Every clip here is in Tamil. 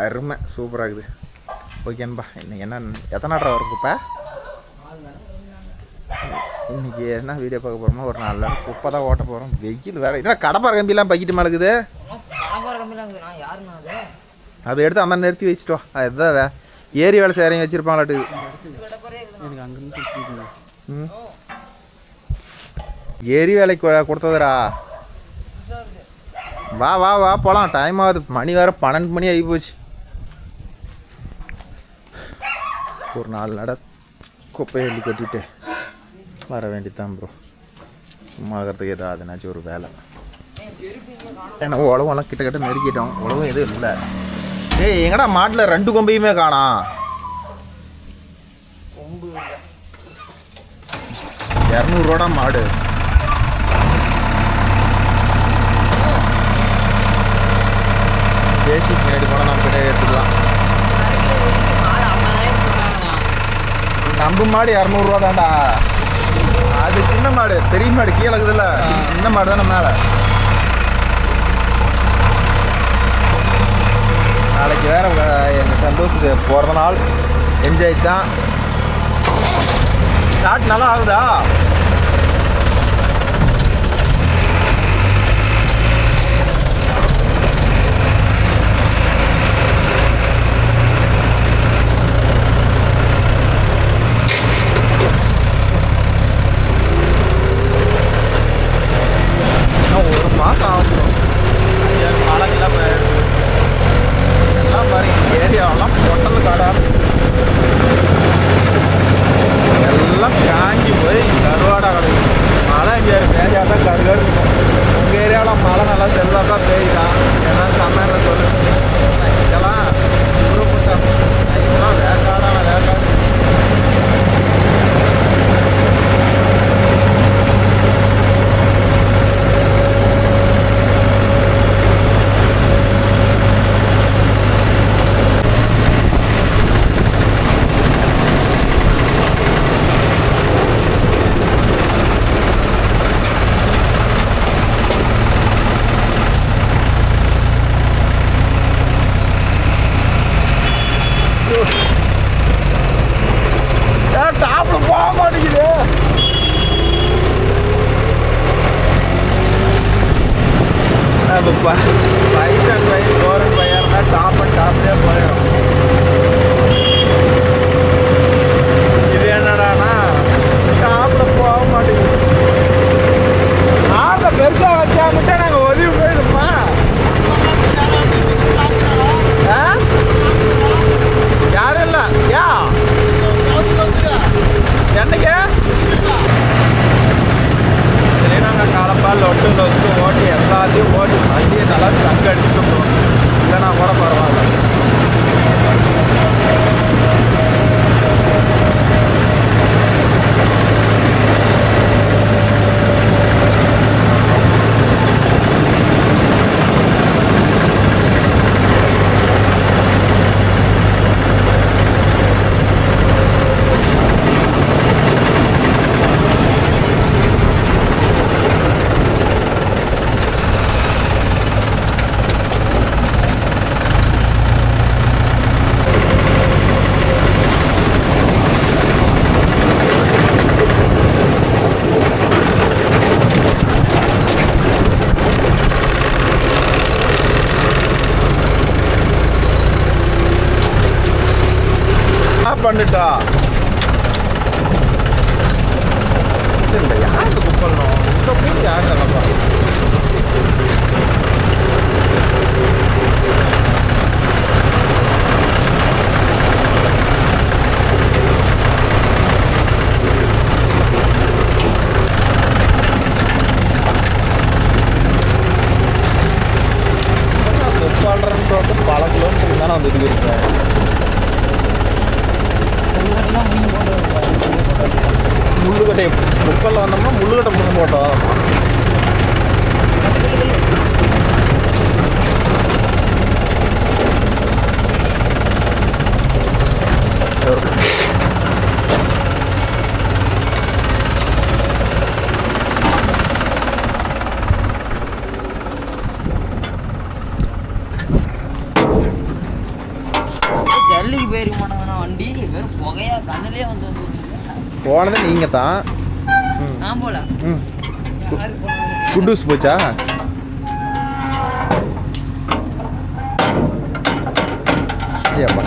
அருமை சூப்பராக இருக்குது. ஓகேன்பா. இன்னைக்கு என்ன எத்தனை நாட்டம் வரும் குப்பை? இன்றைக்கி என்ன வீடியோ பார்க்க போகிறோமோ ஒரு 4 நாள் குப்பை தான் ஓட்ட போகிறோம். வெயில் வேறு என்ன கடப்பாறை கம்பிலாம் பக்கிட்டு மேலக்குது. அதை எடுத்து அந்த நிறுத்தி வச்சுட்டு வா. அதுதான் ஏரி வேலை சேரையும் வச்சுருப்பாங்களாட்டு. ஏரி வேலைக்கு கொடுத்ததுரா. வா வா வா போகலாம். டைம் ஆகுது. மணி வேறு 12 மணி ஆகி போச்சு. ஒரு 4 நட குப்பையை அள்ளி கொட்டிட்டு வர வேண்டியதான் ப்ரோ. சும்மா இருக்கிறதுக்கு ஏதாவதுனாச்சும் ஒரு வேலை. ஏன்னா உழவெல்லாம் கிட்ட நெருக்கிட்டோம். உழவும் எதுவும் இல்லை. ஏய் எங்கடா மாட்டில் 2 கொம்பையுமே காணோம். 200 ரூபா மாடு. பேசிக் முன்னாடி போனால் நம்ம கிட்டே எடுத்துக்கலாம். நம்பு மாடு 200 ரூபா தான்டா. அது சின்ன மாடு. பெரிய மாடு கீழே இருக்குதுல்ல. சின்ன மாடு தானே மேலே. நாளைக்கு வேறு எங்கள் சந்தோஷத்துக்கு பிறந்த நாள். என்ஜாய் தான். ஸ்டார்ட் நல்லா ஆகுதா? ஒரு மாதம் ஆகும். மழைக்கெல்லாம் எல்லாம் பாருங்க. ஏரியாவெல்லாம் பொட்டல் காடா எல்லாம் காஞ்சி போய் கருவாடா கிடைக்கும். மழை இங்கே ஏரியா தான் கருகாடு இருக்கும். உங்கள் ஏரியாவில் மழை நல்லா செல்வாக்கா பெய்யுதான். ஏன்னா சமையல் சொல்லு இதெல்லாம் இதெல்லாம் வேக்காடான வேக்காடு. டாப்ல போக மாட்டேங்குது. பைஸ் அண்ட் பை கவர்மெண்ட் பையர்னா டாப் அண்ட் டாப்லேயே போயிடும். இது என்னடானா டாப்ல போக மாட்டேங்குது. ஆக பெருசாக வச்சா மட்டும் நாங்கள் ஒதுவி போயிடுமா? யாரும் இல்லை. யா என்னைக்கு சரி நாங்கள் கலப்பால் லொட்டு ஓட்டி எல்லாத்தையும் ஓட்டி வண்டியை நல்லா தங்க அடிச்சுட்டு போகிறோம். இல்லைனா கூட பரவாயில்ல. பண்ணிட்டா இல்லை. யாருக்கு புக் பண்ணணும்? இந்த போய் யார் நிலப்பா? புக் பண்ணுறேன்னு பல கிலோமீட்டருக்கு தானே வந்துட்டு இருக்கேன். முள்ளுக்கட்டை முக்கல்ல வந்தோம்னா முள்ளுக்கட்டை முழுங்க போட்டோம். தள்ளிக்கு போயிருக்க மாட்டாங்கண்ணா வண்டி வெறும் புகையா கண்ணிலே வந்து போனது நீங்கள் தான். நான் போல குண்டூஸ் போச்சா? சரிப்பா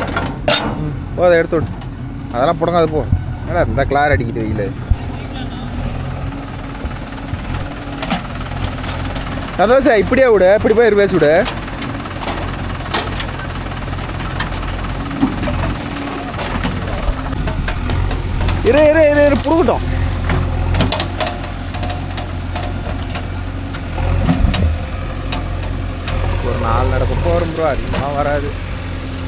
அதை எடுத்து விடு. அதெல்லாம் போடுங்க. அது போ. ஏடா இந்த கிளார் அடிக்குது வெயில். சந்தோஷா இப்படியே விடு. இப்படி போய் பேசி விடு. இரு இரு இரு இரு புடுங்கட்டும். ஒரு 4 நடை குப்பை வரும் ப்ரோ. அதிகமாக வராது.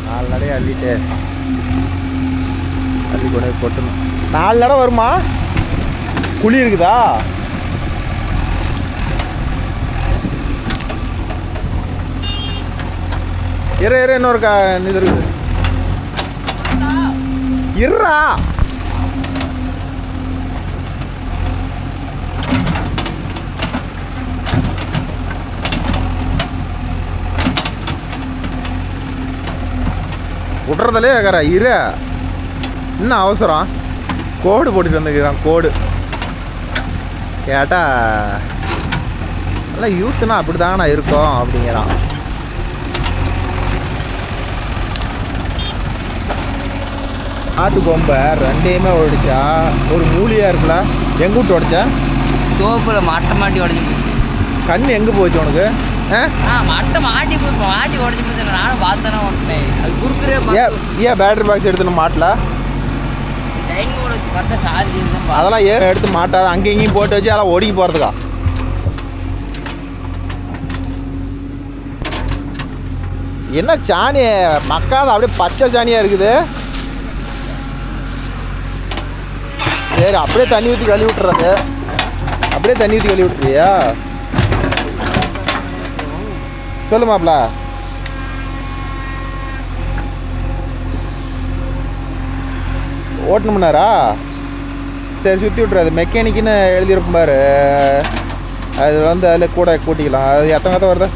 4 நடையை அள்ளிட்டு அள்ளி கொண்டு கொட்டணும். 4 நடை வருமா? குழி இருக்குதா? இரு இரு இன்னொரு இது இருக்குது. இருறா. விட்றதுலே கேட்குறா. இரு என்ன அவசரம்? கோடு போட்டுட்டு வந்துக்கிறான். கோடு கேட்டால் நல்லா யூத்துனா அப்படி தாங்கண்ணா இருக்கும் அப்படிங்கிறான். ஆட்டு கொம்பை 2யுமே உடைச்சா ஒரு மூலியாக இருக்குல்ல. எங்கே விட்டு உடைச்சா? தோப்பில் மட்டை மாட்டி உடஞ்சி போச்சு. கண் எங்கே போச்சு உனக்கு? மட்டை மாட்டி உடஞ்சி போச்சு. நானும் பார்த்தேன்னா உடனே அது குறுக்குறே. ஏன் பேட்டரி பாக்ஸ் எடுத்துன்னு மாட்டல? டைம் கூட வச்சு கரெக்டாக சார்ஜ் இருந்தால் அதெல்லாம் எடுத்து மாட்டாத. அங்கே இங்கேயும் போட்டு வச்சு அதெல்லாம் ஒடுங்கி போகிறதுக்கா? என்ன சாணி மக்காத அப்படியே பச்சை சாணியாக இருக்குது. சரி அப்படியே தண்ணி ஊற்றி கழுவி விட்டுறது. அப்படியே தண்ணி ஊற்றி கழுவி விட்டுறியா? சொல்லு மாப்ள. ஓட்டணும்னாரா? சரி சுற்றி விட்டுறாது. மெக்கானிக்குன்னு எழுதியிருப்போம் பாரு. அது வந்து அதில் கூட கூட்டிக்கலாம். அது எத்தனை கதை வருது?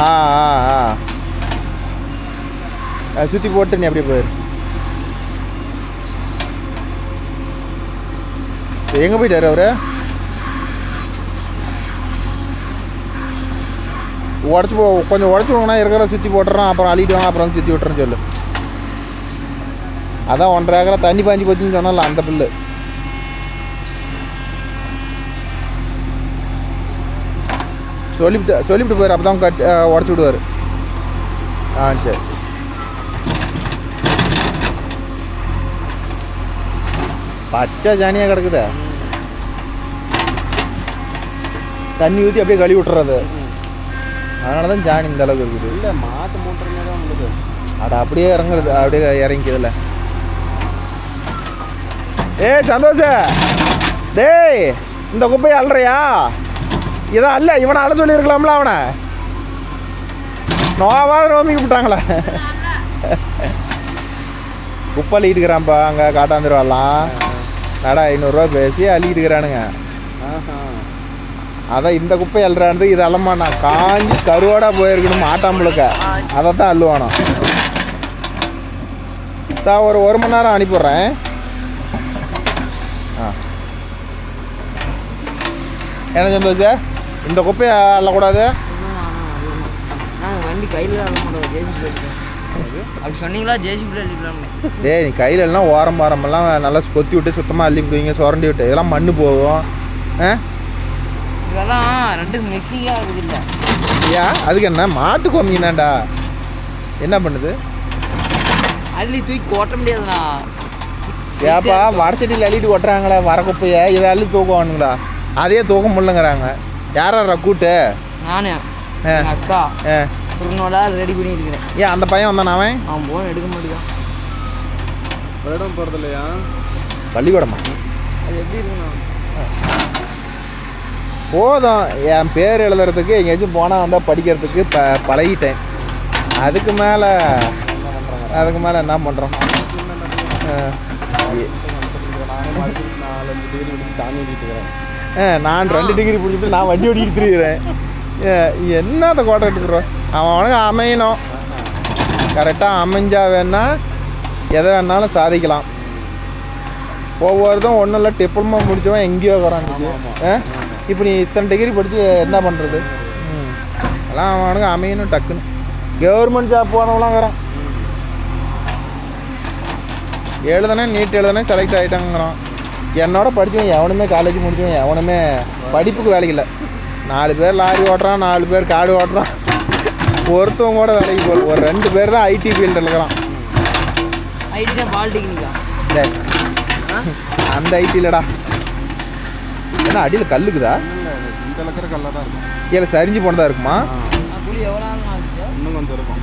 ஆ ஆ ஆ அது சுற்றி போட்டு நீ அப்படியே போயிரு. எங்கே போயிட்டாரு அவரு? உடச்சி கொஞ்சம் உடச்சி விடுங்கண்ணா. இருக்கிற சுற்றி போட்டுறான். அப்புறம் அள்ளிட்டு வாங்க. அப்புறம் வந்து சுற்றி விட்டுறேன்னு சொல்லு. அதான் 1.5 ஏக்கரா தண்ணி பாஞ்சி போச்சுன்னு சொன்னால அந்த பில்லு. சொல்லிவிட்டு போயிரு. அப்போ தான் உடச்சி விடுவார். சரி. பச்சை ஜானியாக கிடக்குதா? தண்ணி ஊற்றி அப்படியே கழுவி விட்டுறது. அதனால தான் ஜானி இந்த அளவுக்கு இருக்குது. இல்லை மாட்டு மூட்டுறமே தான் உங்களுக்கு. அட அப்படியே இறங்குறது. அப்படியே இறங்கிக்குதுல்ல. சந்தோஷ டேய் இந்த குப்பையை அள்ளுறியா? இதான் அல்ல. இவனை அள்ள சொல்லியிருக்கலாம்ல. அவனை நோவாத நோமிக்கு விட்டாங்களே. குப்பை அள்ளிட்டுக்கிறான்ப்பா. அங்கே காட்டாந்துருவாலாம். நடா 500 ரூபா பேசி அள்ளிட்டுக்கிறானுங்க. அதான் இந்த குப்பை அள்ளுறானது. இது அள்ளமானா காஞ்சி கருவாடாக போயிருக்கணும் மாட்டாம்பளுக்க. அதை தான் அள்ளுவானோ. தான் ஒரு 1 மணி நேரம் அனுப்பிடுறேன். என்ன சந்தோஷ? இந்த குப்பையை அள்ளக்கூடாது. வண்டி கையில் அப்படி சொன்னீங்களா? ஜேசிபியில் அள்ளிக்கலாம்னு. டேய் நீ கையில் எல்லாம் ஓரம் பாரமெல்லாம் நல்லா கொத்தி விட்டு சுத்தமாக அள்ளி விடுவீங்க. சுரண்டி விட்டு இதெல்லாம் மண்ணு போகும். இதெல்லாம் 2 மிக்சிங்காக இருக்குது. இல்லை ஏன் அதுக்கு என்ன? மாட்டு கோமியம் தான்டா. என்ன பண்ணுது? அள்ளி தூக்கி ஓட்ட முடியாதுண்ணா. ஏப்பா வடச்சட்டியில் அள்ளிட்டு ஓட்டுறாங்களே வர குப்பையை. இதை அள்ளி தூக்குவானுங்களா? அதே தூக்க முடியலங்கிறாங்க. யாரா கூட்டு? நானே அக்கா குருனோட ரெடி பண்ணியிருக்கிறேன். ஏன் அந்த பையன் வந்தான்? அவன் போன் எடுக்க மாட்டேங்கான். பள்ளிக்கூடம் போகிறது இல்லையா? பள்ளிக்கூடமா? அது எப்படி இருக்குண்ணா? போதும். என் பேர் எழுதுறதுக்கு எங்கேயாச்சும் போனால் வந்தால் படிக்கிறதுக்கு பழகிட்டேன். அதுக்கு மேலே என்ன பண்ணுறோம்? நான் 2 டிகிரி பிடிச்சிட்டு நான் வண்டி ஓட்டிக்கிட்டு இருக்கிறேன். என்ன அந்த கோட்டை எடுத்துக்கிறோம்? அவனுக்கு அமையணும். கரெக்டாக அமைஞ்சா வேணால் எதை வேணாலும் சாதிக்கலாம். ஒவ்வொருத்தரும் ஒன்றும் இல்லை டிப்ளமா முடித்தவன் எங்கேயோ வரான்னு. இப்போ நீ இத்தனை டிகிரி படித்து என்ன பண்ணுறது? அதெல்லாம் அவனுக்கு அமையணும் டக்குன்னு. கவர்மெண்ட் ஜாப் போனவங்களாம் வரான். எழுதுனே நீட் எழுதுனே செலக்ட் ஆகிட்டாங்கிறான். என்னோட படித்தவன் எவனுமே காலேஜ் முடித்தவன் எவனுமே படிப்புக்கு வேலைக்கு இல்லை. 4 பேர் லாரி ஓட்டுறான், 4 பேர் காடு ஓட்டுறான். ஒருத்தவங்க கூட வேலைக்கு போகல. ஒரு 2 பேர் தான் ஐடி ஃபீல்டில் இருக்கிறான். அந்த ஐடி இல்லைடா. ஏன்னா அடியில் கல்லுக்குதா? இந்த இருக்கிற கல்லாக தான் இருக்கும். கீழே சரிஞ்சு போனதா இருக்குமா? இன்னும் கொஞ்சம் இருக்கும்.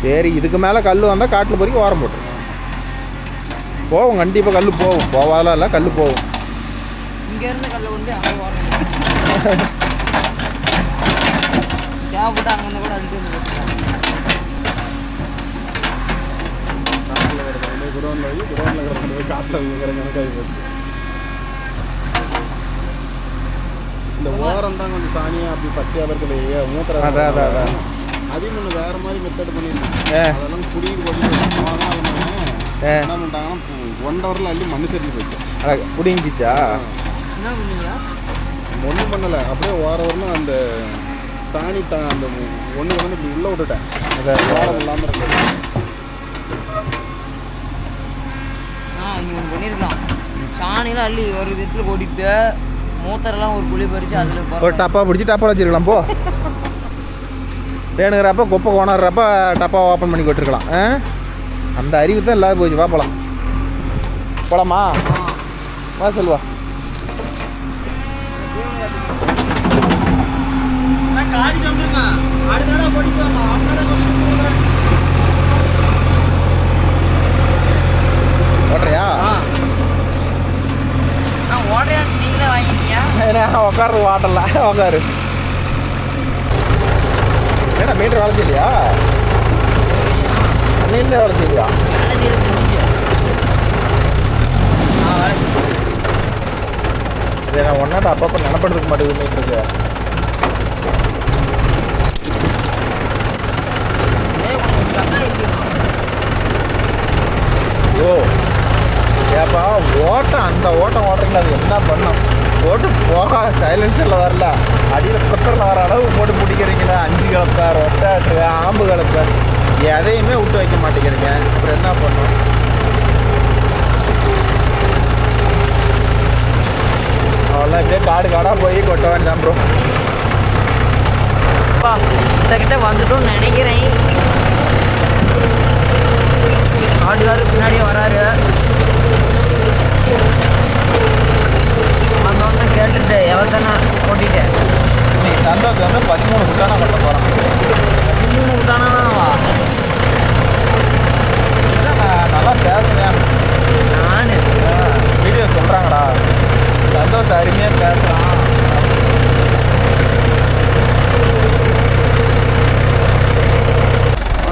சரி, இதுக்கு மேலே கல் வந்தால் காட்டில் பொறிக்க ஓரம் போட்டு போவோம். கண்டிப்பாக கல் போகும். போவாதெல்லாம் இல்லை, கல் போகும். இங்கேருந்து கல்லை கொண்டு அங்கே ஓரம் தேவைப்பட்டு அங்கேருந்து கூட அடிச்சு வந்து போட்டுருக்காங்க. இந்த ஓரம் தான் கொஞ்சம் சாணியாக அப்படி பச்சையாக இருக்கலையே மூத்திர. அதான் அதையும் ஒன்று வேறு மாதிரி மெத்தட் பண்ணியிருந்தாங்க. அதெல்லாம் குடி கொடி என்ன பண்ணிட்டாங்கன்னா 1 ஹவரில் அள்ளி மண்ணு சரி போச்சு. குடிங்கிச்சா? என்ன பண்ணீங்க? ஒன்றும் பண்ணலை. அப்படியே ஓரவரணும் அந்த சாணி அந்த ஒன்று வந்து இப்படி உள்ளே விட்டுட்டேன். அதை ஓரம் இல்லாமல் இருக்கு. இங்கே ஒன்று பண்ணியிருக்கலாம். சாணிலாம் அள்ளி ஒரு விதத்தில் ஓடிட்டு மூத்தரெல்லாம் ஒரு குழி பறித்து அதில் ஒரு டப்பா பிடிச்சி டப்பா வச்சுருக்கலாம். போ வேணுங்கிறப்ப குப்பை கொணர்றப்ப டப்பா ஓப்பன் பண்ணி கொட்டிருக்கலாம். அந்த அறிவு தான் இல்லாத போச்சு. வா போகலாம். போகலாமா? வா சொல்லுவா. ஓட்டுறியா? ஓடுறியா? நீங்களே வாங்கிட்டீங்க. உட்காரு வாட்டல உட்காரு. ஏன்னா மீட்டர் வேலை செய்யலையா? நீங்களே வேலை செய்யலையா? இதை நான் ஒன்னாட்ட அப்பப்போ நினப்படுத்துக்க மாட்டேங்குது மீட்டருக்கு. ஓ ஏப்பா ஓட்டம் அந்த ஓட்டம் ஓட்டுறீங்களா? அது என்ன பண்ணோம்? போட்டு போக சைலன்சரில் வரல, அடியில் குத்தரில் வர அளவு போட்டு பிடிக்கிறீங்களா? 5 கலப்பை, ரொட்டாட்டு, ஆம்பு கலப்பை எதையுமே விட்டு வைக்க மாட்டேங்கிறீங்க. அப்புறம் என்ன பண்ணும்? அவ்வளோதான். இப்படியே காடு காடாக போய் கொட்ட வேண்டியதான் ப்ரோ. கிட்ட வந்துட்டோம்னு நினைக்கிறேன். ஆடுகாரு பின்னாடியே வராரு. வந்தோடனே கேட்டுட்டு எவத்தானே ஓட்டிட்டேன். நீ சந்தோஷம் வந்து 13 ஃபுட்டானா கட்ட போகிறான். 13 ஃபுட்டானாவா? நான் நல்லா பேசுகிறேன். நான் வீடியோ சொல்கிறாங்கடா, சந்தோஷம் அருமையாக பேசுகிறான்.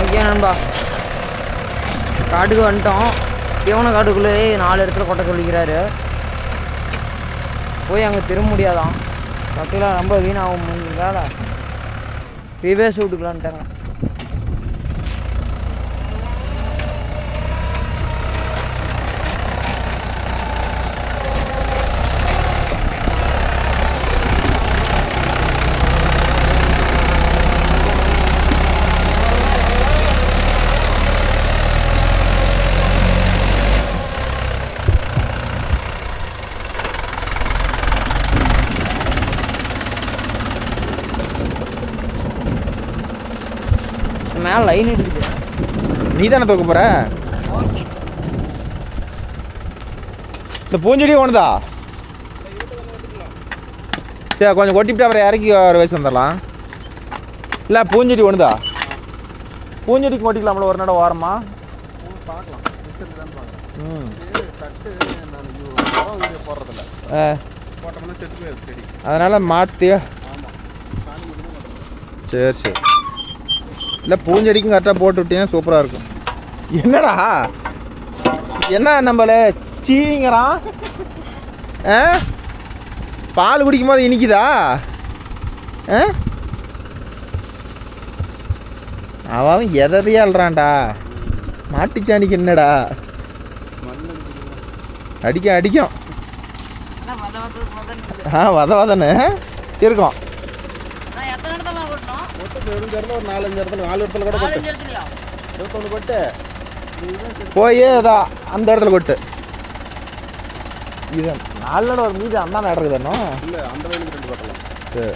ஓகே நண்பா, காட்டுக்கு வந்துட்டோம். தீவன காட்டுக்குள்ளேயே 4 இடத்துல கொட்ட சொல்லிக்கிறாரு. போய் அங்கே திரும்ப முடியாதான். கட்டிலாம் ரொம்ப வீணாகும். வேலை ரிவேஸ் விட்டுக்கலான்ட்டாங்க. மேலே லைன் இருக்குது. நீ தானே தூக்க போகிற? இந்த பூஞ்செடி ஒன்றுதா? சரி, கொஞ்சம் கொட்டிவிட்டு அப்புறம் இறக்கி ஒரு வயசு வந்துடலாம். இல்லை பூஞ்செடி ஒன்றுதா? பூஞ்செடிக்கு கொட்டிக்கலாம்ல ஒரு நட ஓரமா? பார்க்கலாம். போடுறதில்ல போட்டோம்னா செத்து போயிடும் செடி. அதனால் மாட்டியா? சரி சரி. இல்லை பூஞ்செடிக்கும் கரெக்டாக போட்டு விட்டீங்கன்னா சூப்பராக இருக்கும். என்னடா என்ன நம்மள சீங்கிறான்? பால் குடிக்கும் போது இனிக்குதா? அவன் எதையே அல்றான்டா. மாட்டுச்சாணிக்கு என்னடா அடிக்கும். வதன்னு இருக்கும். ஒரு 4-5 இடத்துல 4 இடத்துல கூட கொட்டு. 21 கொட்டு போய் அதான் அந்த இடத்துல கொட்டு. இது 4 இடம் ஒரு மீது அந்த நடக்குது தானோ இல்லை, அந்த வயலுக்கு 2 கொட்டலாம். சரி.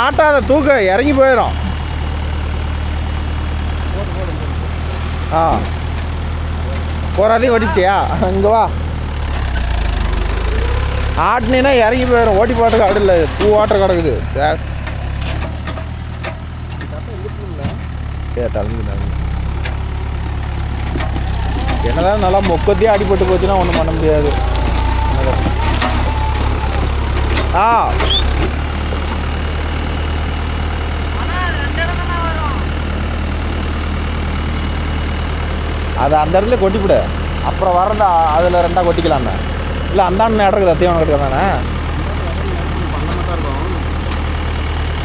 ஆட்டாத தூக்க இறங்கி போயிடும். போறாதையும் ஓட்டிட்டியா? இங்கே வா. ஆட்டினா இறங்கி போயிடும். ஓட்டி போட்டுக்கு அப்படி இல்லை, பூ வாட்டர் கிடக்குது. என்னதான் நல்லா மொக்கத்தையே அடிபட்டு போச்சுன்னா ஒன்றும் பண்ண முடியாது. அது அந்த இடத்துல கொட்டிவிடு. அப்புறம் வரண்டா அதில் 2 கொட்டிக்கலாமே. இல்லை அந்தாண்டு நடக்குது, அத்தையும் கட்டுக்க தானே.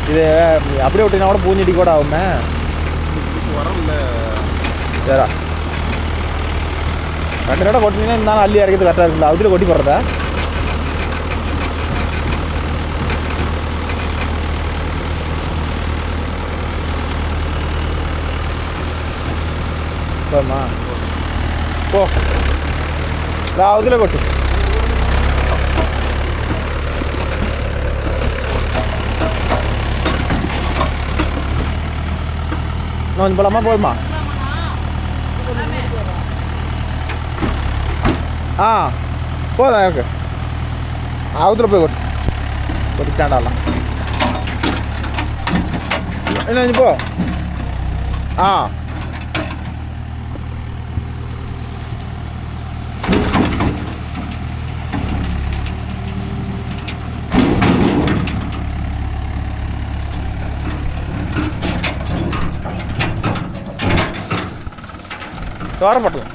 இது அப்படியே விட்டினா கூட பூஞ்செடி கூட ஆகுமே. வரல சரிடா, 2 இடம் கொட்டினீங்கன்னா இருந்தாலும் அள்ளி இறக்கிறது கரெக்டாக இருக்குல்ல. அதில் கொட்டி போடுறதா போமா போ. அதில் கொட்டு. கொஞ்சம் போலாமா? போதுமா? போதா இருக்கு. அவத்துல போய் கொட்டு. கொட்டிட்டாண்டாலாம் என்ன போ. தோரப்பட்டலாம்.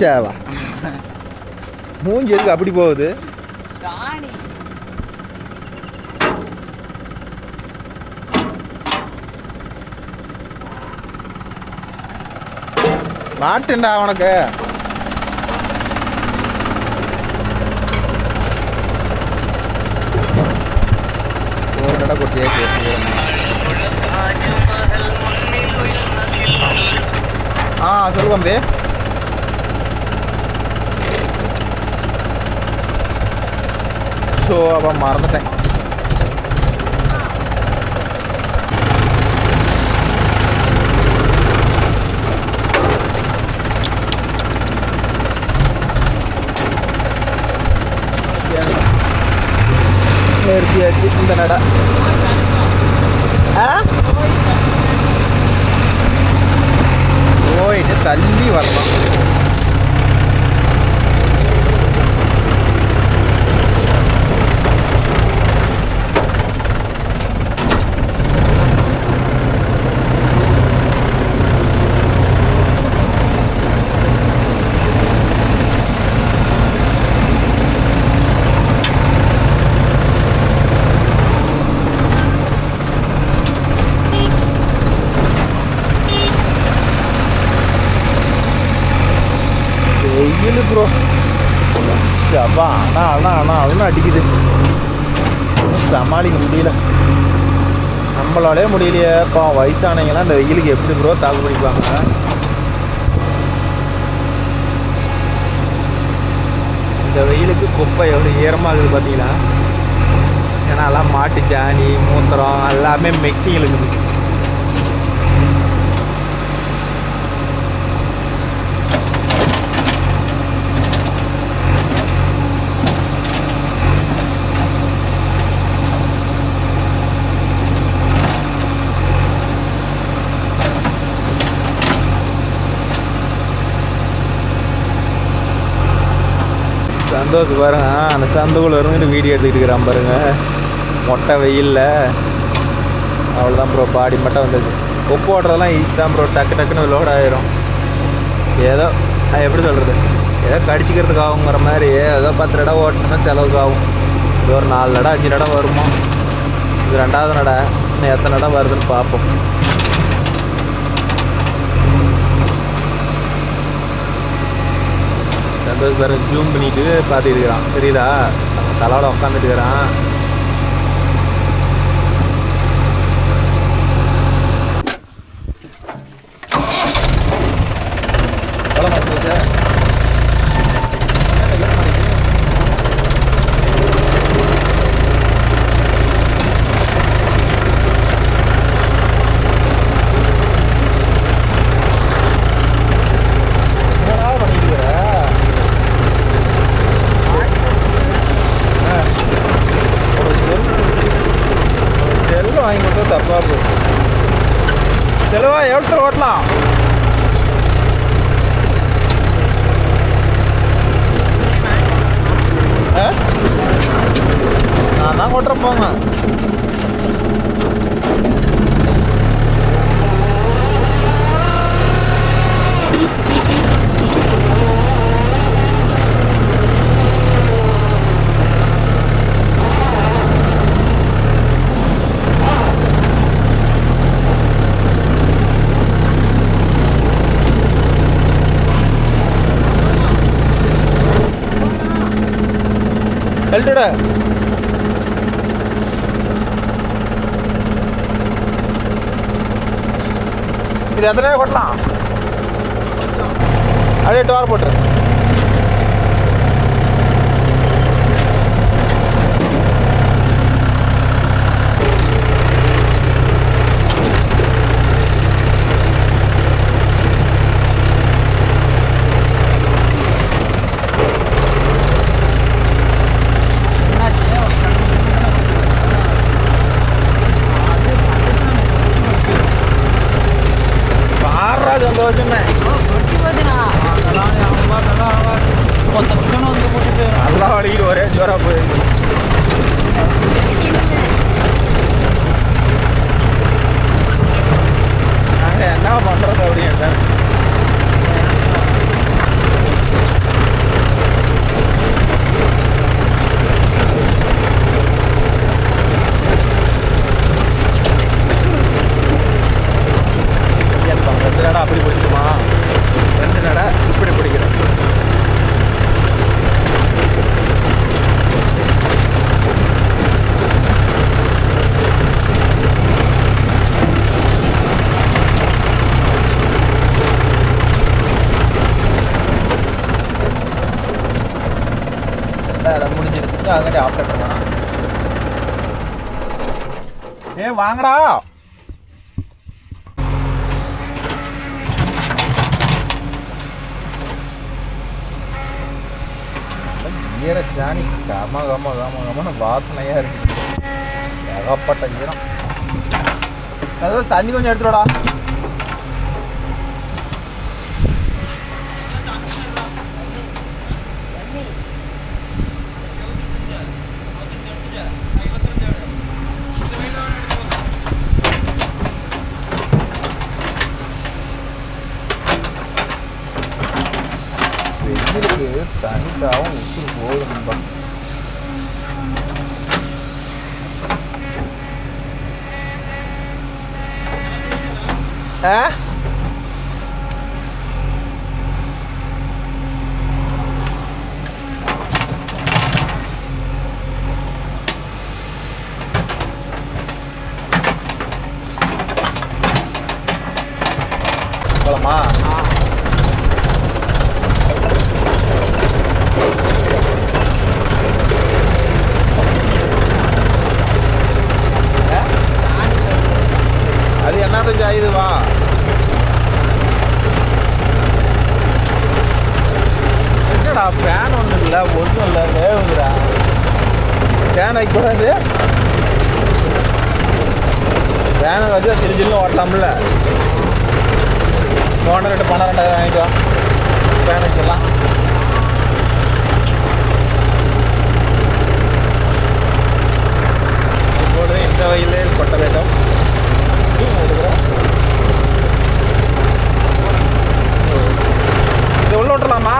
சேவா மூஞ்சி எதுக்கு அப்படி போகுது? மாட்டுண்டா உனக்கு. ஒரு நட கொட்டியே சொல்லு தம்பி. ஸோ அப்போ மறந்துட்டேன். நிறுத்தியாச்சு இந்த நட. போயிட்டு தள்ளி வரலாம். வெயில் ப்ரோ அப்பா. ஆனால் அடிக்குது, சமாளிக்க முடியல. நம்மளாலே முடியலையே. இப்போ வயசானவங்களாம் இந்த வெயிலுக்கு எப்படி ப்ரோ தாக்கு பிடிப்பாங்க? இந்த வெயிலுக்கு குப்பை எவ்வளோ ஈரமாகுது பார்த்தீங்களா? ஏன்னா எல்லாம் மாட்டு சாணி மூத்திரம் எல்லாமே மிக்சிங் இருக்குது. சந்தோஷம் பாருங்க, அந்த சந்துக்குள்ள இருந்துட்டு வீடியோ எடுத்துக்கிட்டு இருக்கிறான் பாருங்க, மொட்டை வெயிலில். அவ்வளோதான் ப்ரோ, பாடி மட்டும் வந்துருக்கு. கொப்பு ஓட்டுறதெல்லாம் ஈஸி தான் ப்ரோ, டக்கு டக்குன்னு லோட் ஆகிரும். ஏதோ எப்படி சொல்கிறது, ஏதோ கடிச்சிக்கிறதுக்கு ஆகுங்கிற மாதிரி. ஏதோ 10 நடை ஓட்டணும்னா செலவுக்கு ஆகும். இது ஒரு 4 நடை 5 நடை வருமா. இது 2வது நடை, இன்னும் எத்தனை நடை வருதுன்னு பார்ப்போம். சந்தோஷ் வேறு ஜூம் பண்ணிட்டு பார்த்துட்டு இருக்கிறான், தெரியுதா? தலையோட உட்காந்துட்டு இருக்கிறான். வாங்கி கொடுத்தா தப்பா போகுது. செலவா எவ்வளோ ஓட்டலாம்? நான் தான் ஓட்டுறேன் போங்க. கழட்டுடா. இது எத்தனை கொட்டலாம்? அப்படியே 8 வாரம் போட்டுரு. சந்தோஷமே நல்லா வலிக்கிட்டு ஒரே ஜோரா போயிருக்கு. நாங்கள் என்ன பண்ணுறது அப்படின்னு அப்படி பிடிச்சிடுமா? 2 நடை இப்படி பிடிக்கிறேன். அதை முடிஞ்சிருக்கு. அங்கே ஆப்ரேட்டர் வேணாம். வாங்கடா. ஈரச்சாணி கம வாசனையா இருக்கு. ஏகப்பட்ட ஈரம். அதாவது தண்ணி கொஞ்சம் எடுத்துடா. வெயிலுக்கு தனிக்காகவும் உப்பு போதும்பா. போலாமா? அது என்னது இதுவா? என்னடா ஃபேன் ஒன்றும் இல்லை, ஒன்றும் இல்லை, வேவுங்கிறா. ஃபேன் வைக்கூடாது. ஃபேனை வச்சு திருச்சிலும் ஓட்டலாம்ல. போன ரேட்டு 12,000 வாங்கிக்கலாம். ஃபேன் வச்சிடலாம். வகையில் கொட்ட வேண்டும். இது உள்ள விட்டுலாமா?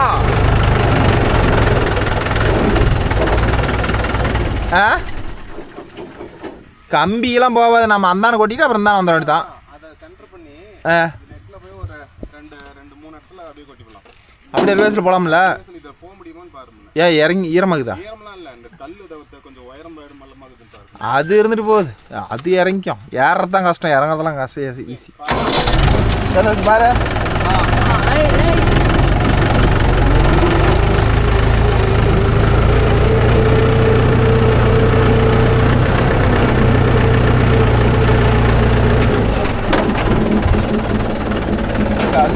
கம்பியெல்லாம் போகாது. நம்ம அந்தான கொட்டிட்டு அப்புறம் தான் வந்துட வேண்டியதான். அதை சென்டர் பண்ணி நெட்டில் போய் ஒரு 2-3 இடத்துல அப்படியே கொட்டிக்கலாம். அப்படியே ரிவர்ஸில் போகலாம்ல? இதை போக முடியுமான்னு பாருங்க. ஏன் இறங்கி ஈரமாகுதா? ஈரம்லாம் இல்லை, இந்த கல் கொஞ்சம் உயரம் போயிடும் மல்லமாகுதுன்னு பாருங்க. அது இருந்துட்டு போகுது. அது இறங்கிக்கும். ஏறது தான் கஷ்டம், இறங்குறதெல்லாம் கஷ்டம். ஈஸி பாரு.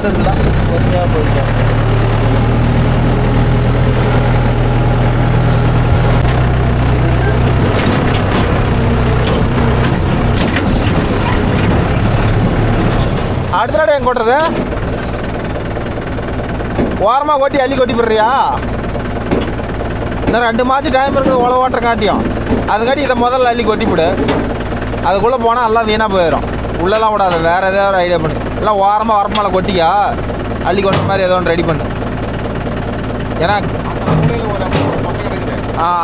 கல்லுலாம் பொறுமையாக போயிட்டோம். அடுத்த நாடு எங்க கொட்டுறது? ஓரமாக கொட்டி அள்ளி கொட்டி போடுறியா? இன்னும் 2 மாதம் டைம் இருக்குது உழவு ஓட்டுற காட்டியும். அதுக்காட்டி இதை முதல்ல அள்ளி கொட்டி போடு. அதுக்குள்ளே போனால் எல்லாம் வீணாக போயிடும். உள்ளெல்லாம் விடாது. வேறு ஏதாவது ஒரு ஐடியா பண்ணு. எல்லாம் ஓரமாக வரமால கொட்டியா அள்ளி கொட்டுற மாதிரி ஏதோ ஒன்று ரெடி பண்ணு. ஏன்னா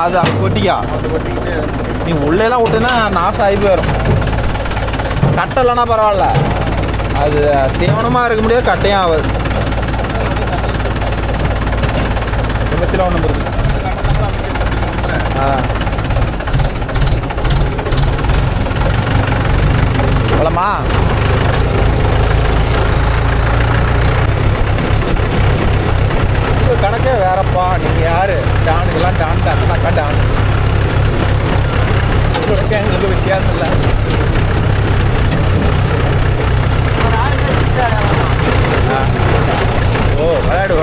அது அப்படி கொட்டியா நீ உள்ளெல்லாம் விட்டுனா நாசம் ஆகி போயிடும். கட்டை இல்லைன்னா பரவாயில்ல, அது தீவனமாக இருக்க முடியாது, கட்டையும் ஆகாது. விபத்தில் ஒன்று இருக்குது. போலாமா? கணக்கே வேறப்பா. நீங்கள் யார்? டானுக்கெல்லாம் டான் டான்னாக்கா டான். எங்களுக்கு வித்தியாசம் இல்லை. ஓ விளையாடு.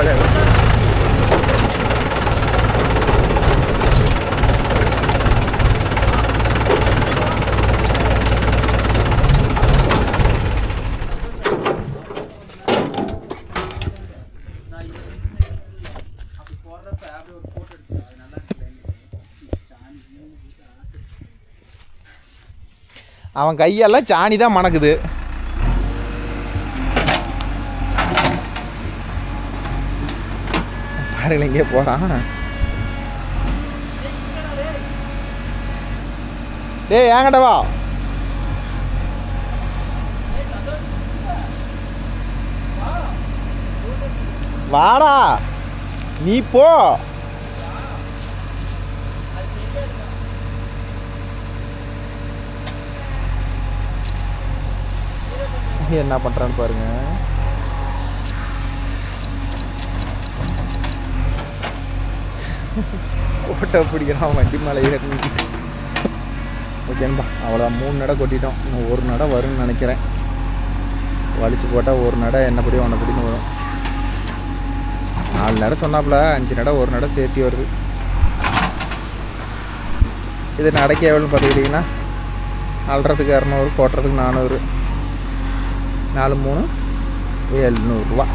அவன் கையெல்லாம் சாணி தான் மணக்குது. பாருங்க இங்கே போகிறான். டேய் ஏங்கிட்ட வா. வாடா நீ போ. என்ன பண்ணுறான்னு பாருங்க. கோட்டை பிடிக்கிறான் வண்டி மேலே ஏறி. ஓகேன்பா, அவ்வளோதான். 3 நடை கொட்டிட்டோம். இன்னும் 1 நடை வரும்னு நினைக்கிறேன். வலிச்சு போட்டால் 1 நடை என்னப்படியும் ஒன்னப்படின்னு வரும். 4 நடை சொன்னாப்புல, 5 நடை 1 நடை சேர்த்தி வருது. இது நடைக்கு எவ்வளோன்னு பார்த்துக்கிட்டிங்கன்னா அல்றதுக்கு 200, கொட்டுறதுக்கு 400. 4 3 700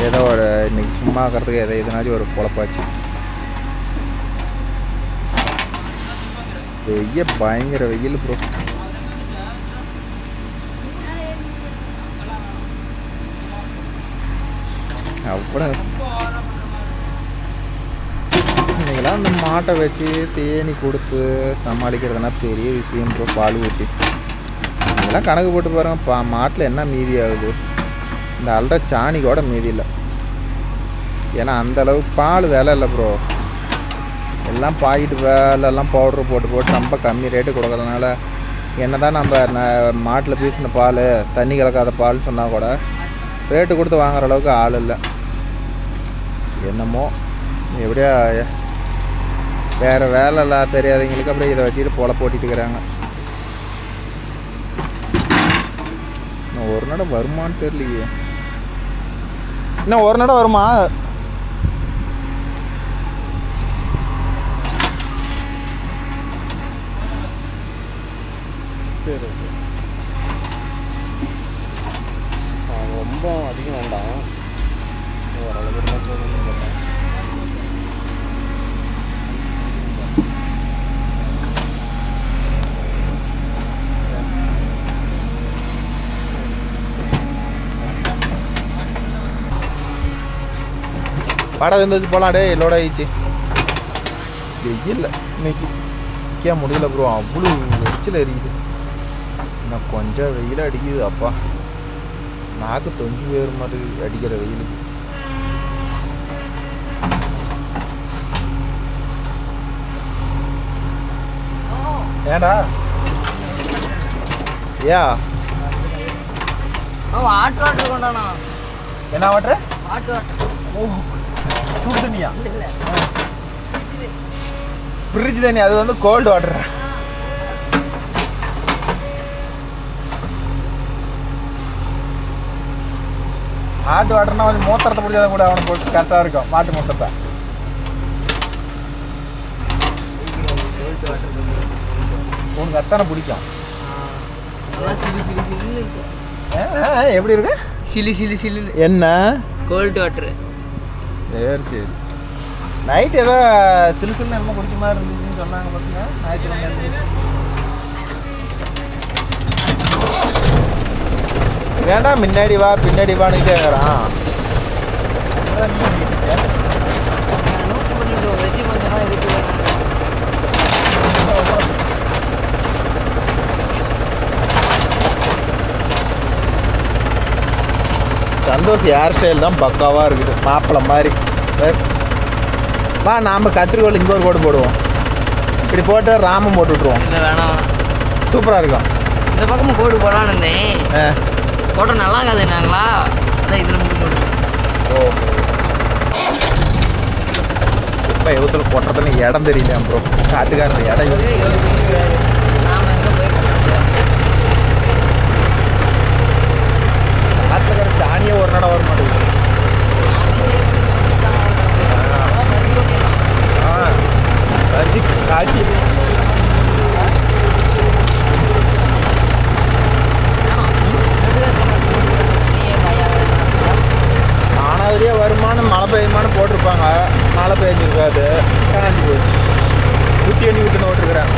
ஏதோ ஒரு இன்னைக்கு சும்மா இருக்கிறதுக்கு எதை எதுனாச்சும் ஒரு பொழப்பாச்சு. பயங்கர வெயில் ப்ரோ. அப்புறம் இன்னைக்கெல்லாம் அந்த மாட்டை வச்சு தேனி கொடுத்து சமாளிக்கிறதுனா பெரிய விஷயம் ப்ரோ. பால் ஊற்றி இதெல்லாம் கணக்கு போட்டு பாருங்க. மாட்டில் என்ன மீதி ஆகுது? இந்த அல்ற சாணி கூட மீதி இல்லை. ஏன்னா அந்தளவு பால் விலை இல்லை ப்ரோ. எல்லாம் பாக்கெட்டு வேலைலாம் பவுட்ரு போட்டு ரொம்ப கம்மி ரேட்டு கொடுக்கறதுனால என்ன தான் நம்ம மாட்டில் பீசின பால், தண்ணி கலக்காத பால்னு சொன்னால் கூட ரேட்டு கொடுத்து வாங்குற அளவுக்கு ஆள் இல்லை. என்னமோ எப்படியா வேறு வேலை இல்லை தெரியாதவங்களுக்கு அப்படியே இதை வச்சுட்டு போல போட்டிட்டுக்கிறாங்க. இன்னும் 1 நடை வருமானு தெரியலையே. இன்னும் 1 நடை வருமா? சரி, ரொம்ப அதிகம் வேண்டாம், ஓரளவுக்கு தான் சொல்லணும். படம் இருந்துச்சு போகலாம். டே லோட் ஆகிடுச்சு. வெயில் இன்னைக்கு நிற்க முடியல ப்ரோ. அவ்வளோ எரிச்சல் எரியுது. இன்னும் கொஞ்சம் வெயில் அடிக்குது. அப்பா நாக்கு தொங்கி வேறு மாதிரி அடிக்கிற வெயிலுக்கு. ஏண்டா ஏ ஹாட் வாட்டர் கொண்டாண்ணா. என்ன வாட்டர்? Hot water. ஓ சூடு தண்ணியா? ஃப்ரிட்ஜ் தண்ணி. அது வந்து கோல்டு வாட்டர். ஹாட் வாட்டர்னா கொஞ்சம் மூத்திரத்தை பிடிச்சதை கூட அவனை போட்டு கரெக்டாக இருக்கும். மாட்டு மூத்திரத்தை உனக்கு அத்தனை பிடிக்கும். எப்படி இருக்கு? Chile Chile Chile. என்ன கோல்டு வாட்டர்? சரி சரி. நைட் ஏதோ சிலு சிலுன்னு என்னமோ குடிச்ச மாதிரி இருந்துச்சுன்னு சொன்னாங்க. பார்த்தீங்க ஞாயிற்றுக்கிழமை வேண்டாம். முன்னாடி வா பின்னாடி வான்னு கேட்குறான். சந்தோஷ் ஹேர் ஸ்டைல் தான் பக்காவாக இருக்குது. மாப்பிள்ளை மாதிரி. வா நாம் கத்திரிக்கோள் இங்கே ஒரு கோடு போடுவோம். இப்படி போட்டு ராமம் போட்டு விட்ருவோம். இல்லை வேணாம். சூப்பராக இருக்கும். இந்த பக்கமும் கோடு போடலான்னு இருந்தேன். போட்டோ நல்லா இருக்காது நாங்களா. அதான் இதில் மட்டும் போடுவோம். ஓ இப்போ எவ்வளோ போட்டுறதுன்னு இடம் தெரியல ப்ரோ. காட்டுக்காரர் இடம் நாம் எங்கே போய் காட்டுக்கார சாணியே ஒரு நடம் வர மாட்டேங்குது. காட்சி ஆனாவதியே வருமானம் மழை பெய்யுமானு போட்டிருப்பாங்க. மழை பெய்ஞ்சிருக்காது. காஞ்சி போச்சு. குட்டி எண்ணி விட்டுன்னு ஓட்டுருக்குறேன்.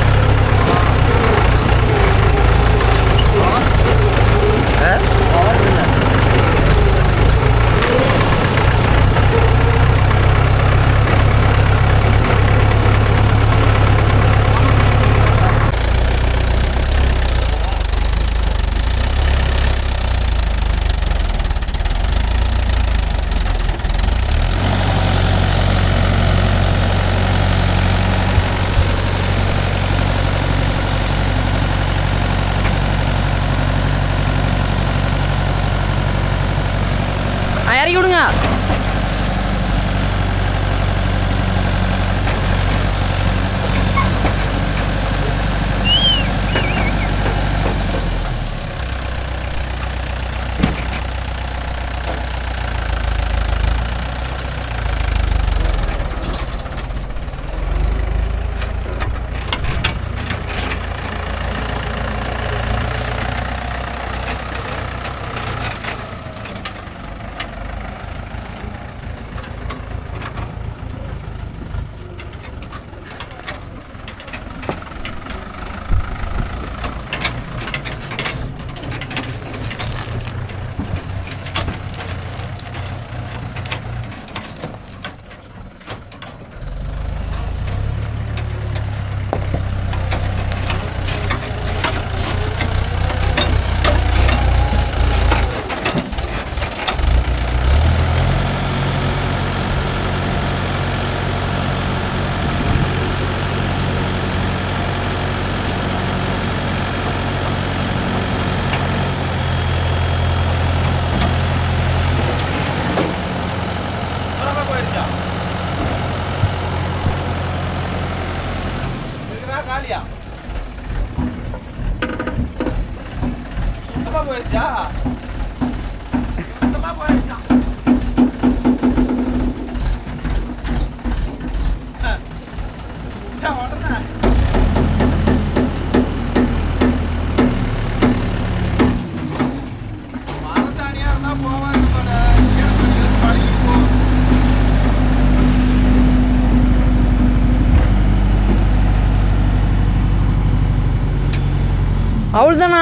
இறக்கி விடுங்க. அவ்வளோதானா?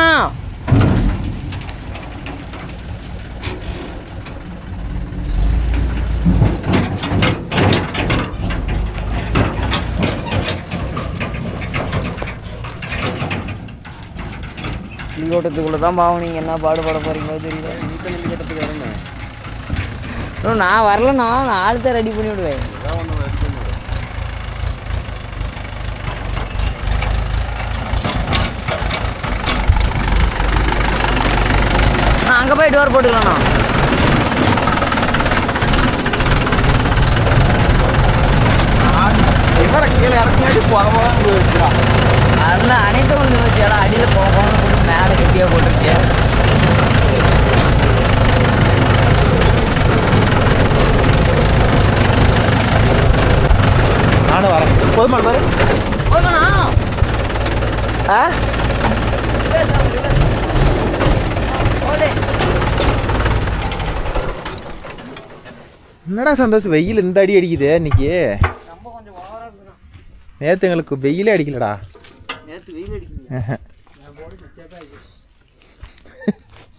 புளி ஓட்டத்துக்குள்ளே தான் பாவம் நீங்கள் என்ன பாடுபட போகிறீங்களோ தெரியல. நெல் கட்டத்துக்கு வரேன்னு இன்னும் நான் வரலண்ணா, நான் ஆள் தான் ரெடி பண்ணி விடுவேன். ஏதாவது ஒன்று ரெடி பண்ணி விடு. நான் அங்கே போய் டோர் போட்டுக்கலாண்ணா. இவரை கீழே இறக்கி போதமாக வச்சுக்கலாம். அதெல்லாம் அனைத்து வந்து வச்சு அடியில் போகணும்னு போட்டு மேலே கட்டியாக போட்டிருக்கேன். நானும் வரேன். போதுமா பாரு? போதுண்ணா. ஆ என்னடா சந்தோஷம், வெயில் இந்த அடி அடிக்குது இன்னைக்கு. ரொம்ப கொஞ்சம் ஓவராக இருக்குண்ணா. நேற்று எங்களுக்கு வெயிலே அடிக்கலடா. நேற்று வெயில் அடிக்குது.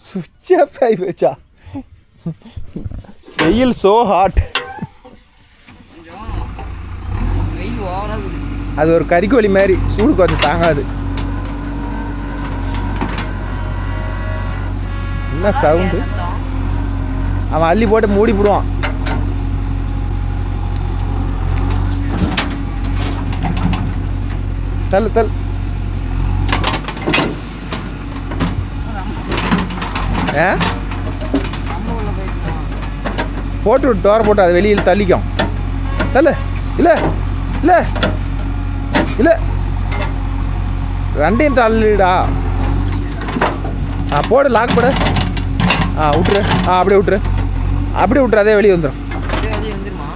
சுவிட்ச் ஆஃப் ஆகி போச்சா? வெயில் ஸோ ஹாட். வெயில் ஓவராக இருக்குது. அது ஒரு கறிக்கோழி மாதிரி சூடு கொஞ்சம் தாங்காது. என்ன சவுண்டு? அவன் அள்ளி போட்டு மூடி போடுவான். தள்ளு தள்ளு. போட்டு விட்டு டோரை போட்டு அது வெளியில் தள்ளிக்கும். தள்ளு. இல்லை இல்லை இல்லை, ரெண்டையும் தள்ளிடா. போடு, லாக் போடு. விட்டுரு. அப்படியே விட்டுரு, அப்படியே விட்டுரு, அதே வெளியே வந்துடும். வெளியே வந்துருமா?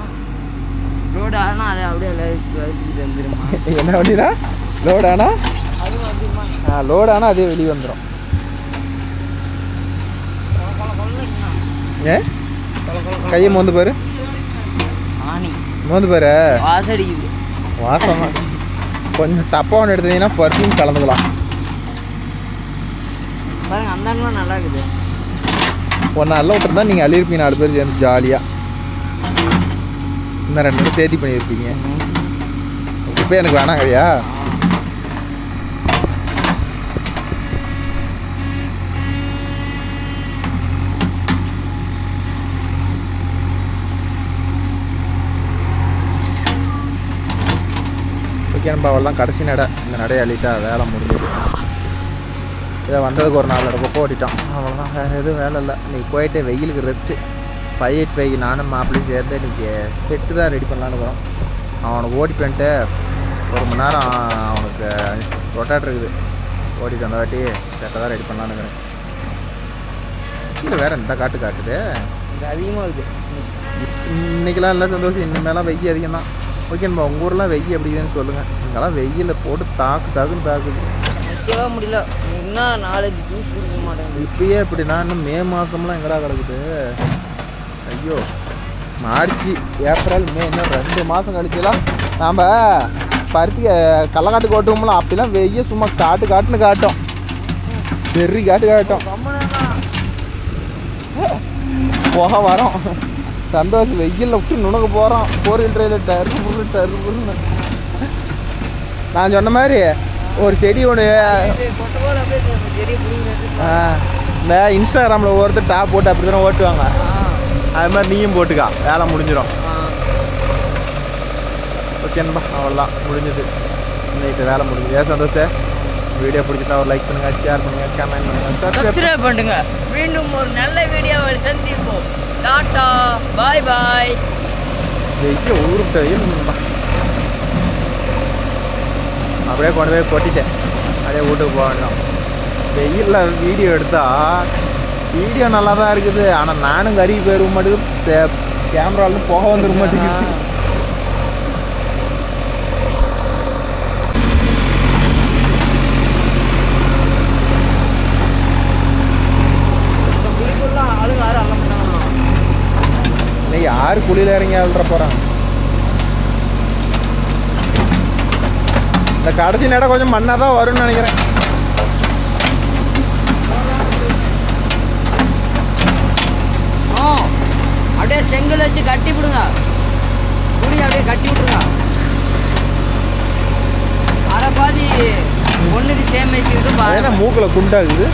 ரோடு ஆனால் அது அப்படியே வந்துருமா? என்ன வண்டிடா? லோடு ஆனால் அதுவும் வந்துருமா? லோடு ஆனால் அதே வெளியே வந்துடும். ஏன் கையை மோந்து பாரு. சாணி மோந்து பாரு. வாசடிக்குது. வாசமா கொஞ்சம் டப்பாக ஒன்று எடுத்தீங்கன்னா பர்ஃப்யூம் கலந்துக்கலாம். பாருங்க, அந்த அண்ணன் நல்லா இருக்குது. ஒன்று நல்லா விட்டுருந்தா நீங்கள் அள்ளியிருப்பீங்க 4 பேர் சேர்ந்து ஜாலியாக. இன்னும் 2 பேரும் சேர்த்தி பண்ணியிருப்பீங்க. இப்போ எனக்கு வேணாங்கய்யா. ஓகே நம்ம அவ்வளோதான், கடைசி நடை. இந்த நடையை அள்ளிட்டா வேலை முடிஞ்சது. இதை வந்ததுக்கு ஒரு 4 நடை ஓட்டிட்டோம், அவ்வளோதான். வேறு எதுவும் வேலை இல்லை. இன்றைக்கி போயிட்டு வெயிலுக்கு ரெஸ்ட்டு. 585 நானும் மாப்பிள்ளையும் சேர்ந்து இன்றைக்கி செட்டு தான் ரெடி பண்ணலான்னு இருக்கிறோம். அவனுக்கு ஓட்டிட்டு வந்துட்டு 1 மணி நேரம் அவனுக்கு ரொட்டாட் இருக்குது. ஓட்டிட்டு வந்த வாட்டி செட்டை தான் ரெடி பண்ணலான்னு இருக்கிறேன். இல்லை வேறு இந்த காட்டுது. இது அதிகமாக இருக்குது இன்றைக்கெலாம் இல்லை சந்தோஷம். இனிமேலாம் வெய்ய அதிகம் தான். ஓகேன்பா, உங்கள் ஊரெலாம் வெய்ய எப்படின்னு சொல்லுங்கள். இங்கெல்லாம் வெயிலில் போட்டு தாக்குன்னு தாக்குது. நிற்கவே முடியல. என்ன 4-5 ஜூஸ் குடிக்க மாட்டேங்குது. இப்பயே எப்படின்னா இன்னும் மே மாதம்லாம் எங்கடா கிடக்குது? ஐயோ, மார்ச், ஏப்ரல், மே, இன்னும் 2 மாதம் கழிச்சுலாம் நாம் பருத்தி கள்ளக்காட்டுக்கு ஓட்டுவோம்ல, அப்படிலாம் வெய்ய சும்மா காட்டுன்னு காட்டும். பெரிய காட்டும். போக வரோம் சந்தோஷம். வெயிலில் விட்டு நுணுக்க போகிறோம். 4 வீலர் டரு. நான் சொன்ன மாதிரி ஒரு செடி ஒன்று இந்த இன்ஸ்டாகிராமில் ஒவ்வொருத்தர் டாப் போட்டு அப்படி தானே ஓட்டுவாங்க. அது மாதிரி நீயும் போட்டுக்கா, வேலை முடிஞ்சிடும். ஓகேன்பா, அவ்வளோதான் முடிஞ்சது. இன்னைக்கு வேலை முடிஞ்சது. ஏன் சந்தோஷம்? வீடியோ பிடிச்சிட்டா ஒரு லைக் பண்ணுங்கள், ஷேர் பண்ணுங்கள், கமெண்ட் பண்ணுங்கள், சப்ஸ்கிரைப் பண்ணுங்க. மீண்டும் ஒரு நல்ல வீடியோவில் சந்திப்போம். டாட்டா, பாய் பாய். வெய்ய ஊருக்கிட்ட வெயில் அப்படியே கொண்டு போய் கொட்டிட்டேன். அப்படியே வீட்டுக்கு போக வேண்டாம். வெயிலில் வீடியோ எடுத்தால் வீடியோ நல்லா தான் இருக்குது. ஆனால் நானும் கருகி போயிட மாட்டேங்குது. கேமராவில் போக வந்துட மாட்டேங்குது. இன்னைக்கு யார் குழியில் இறங்கி அழுற போகிறாங்க? இந்த கடைசி நேரம் கொஞ்சம் மண்ணாக தான் வரும்னு நினைக்கிறேன். அப்படியே செங்கல் வச்சு கட்டி விடுங்க. குழி அப்படியே கட்டி விட்டுருங்க. அரை பாதி ஒன்றுக்கு சேம் வச்சுக்கிட்டு ஏன்னா மூக்கில் குண்டாகுது.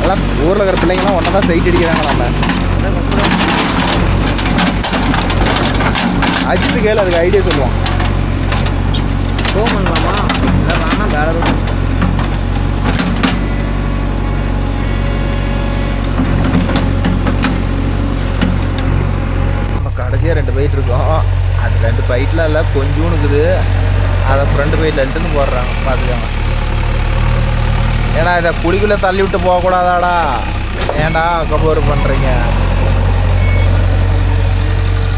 எல்லாம் ஊரில் இருக்கிற பிள்ளைங்களாம் ஒன்றா தான் சைட் அடிக்கிறாங்க. நம்ம அஜித்து கேள் அதுக்கு ஐடியா சொல்லுவான். ஃபோன் பண்ணலாமா? இல்லை வேணாம் பேலர். நம்ம கடைசியாக 2 பைட் இருக்கோம். அது 2 பைட்லாம் இல்லை, கொஞ்சம் இருக்குது. அதை ஃப்ரெண்டு பைட்டில் எடுத்துன்னு போடுறாங்க, பார்த்துக்காங்க. ஏன்னா இதை குழிக்குள்ளே தள்ளி விட்டு போகக்கூடாதாடா, ஏன்டா கபோர் பண்ணுறீங்க?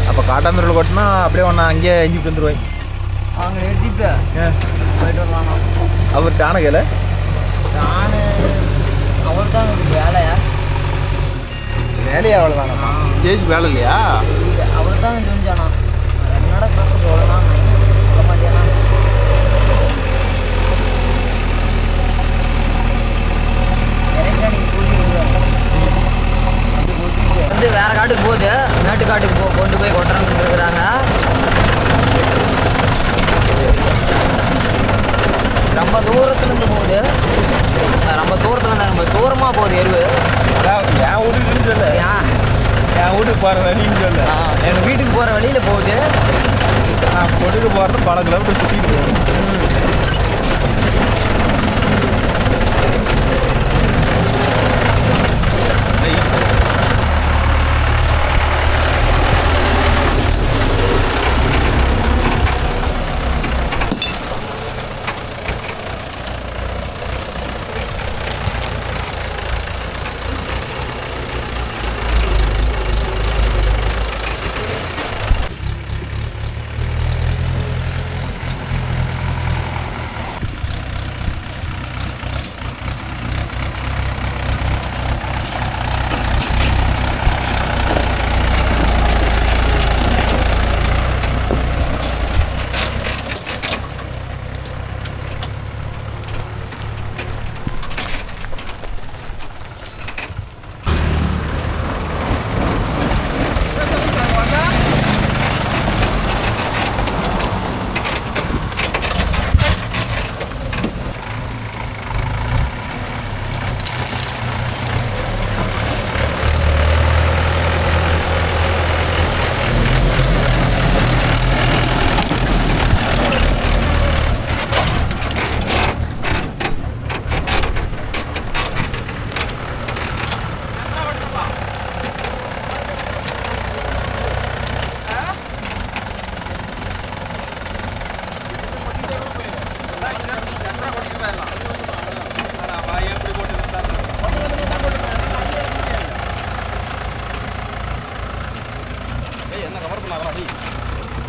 அப்போ காட்டாந்தூரில் கொட்டினா அப்படியே ஒன்று அங்கேயே எஞ்சிட்டு வந்துடுவாங்க. அவங்க எடுத்துட்டு போயிட்டு வரலாமா? அவர் டான கேள நான் அவர் தான் வேலையா? வேலையா அவ்வளோதானம்மா? ஜேசி வேலை இல்லையா? அவர் தான் தெரிஞ்சானா என்னோட காசு சொல்லலாம் சொல்ல மாட்டேனா? வந்து வேற காட்டுக்கு போகுது, மேட்டு காட்டுக்கு கொண்டு போய் கொட்டுறன்னு இருக்கிறாங்க. ரொம்ப தூரத்துலேருந்து போகுது, ரொம்ப தூரத்துலேருந்து ரொம்ப தூரமாக போகுது எருவு. என் வீட்டுக்குன்னு சொல்ல, என் வீட்டுக்கு போகிற வழின்னு சொல்ல. எங்கள் வீட்டுக்கு போகிற வழியில் போகுது. நான் கொட்டுக்கு போகிறது பல கிலோமீட்டர் சுற்றிட்டு போகணும்.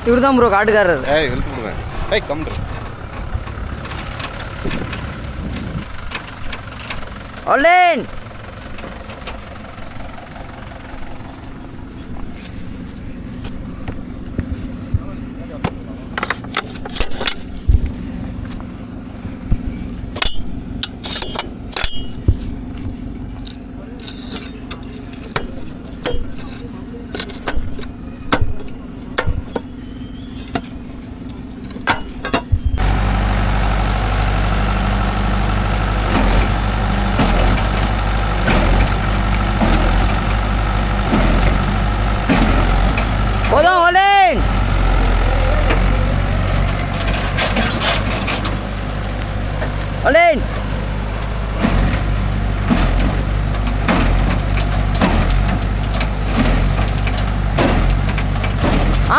இவர் தான் ப்ரோ காட்டுக்காரர். வெளுத்து விடுவேன். கம்ரு ஒல்லேன் போதும். ஒல்லேன் ஒல்லேன்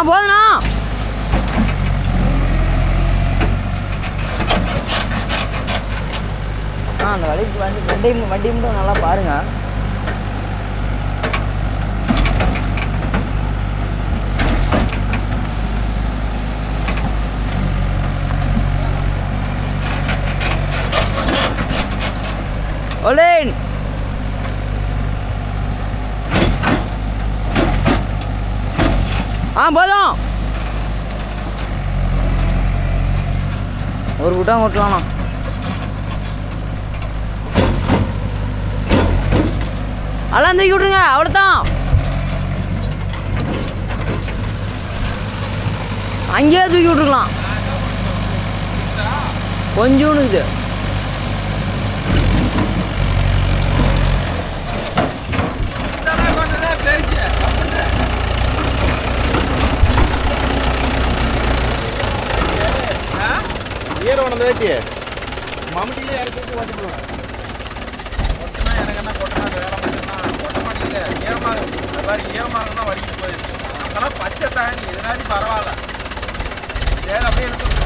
போதுண்ணா. அந்த வண்டி மட்டும் நல்லா பாருங்க. ஒல்லேன் போதும். ஒரு விட்டா ஓட்டலாம்ண்ணா. அதெல்லாம் தூக்கி விட்ருங்க, அவ்வளோதான். அங்கேயே தூக்கி விட்ருக்கலாம். கொஞ்சோண்டு இது ஈரம் உணர்ந்த வேட்டி மம்முட்டிலே இறக்கி ஓட்டிடுவேன். கொட்டினா எனக்கு என்ன கொட்டினா வேலை மட்டும்னா கொட்ட மாட்டேங்குது. ஈரமாக அது மாதிரி ஈரமாக தான் வடிக்கிட்டு போயிடுது. அங்கெல்லாம் பச்சை தாண்டி எதுனாலும் பரவாயில்ல. ஏன் அப்படியே எடுத்து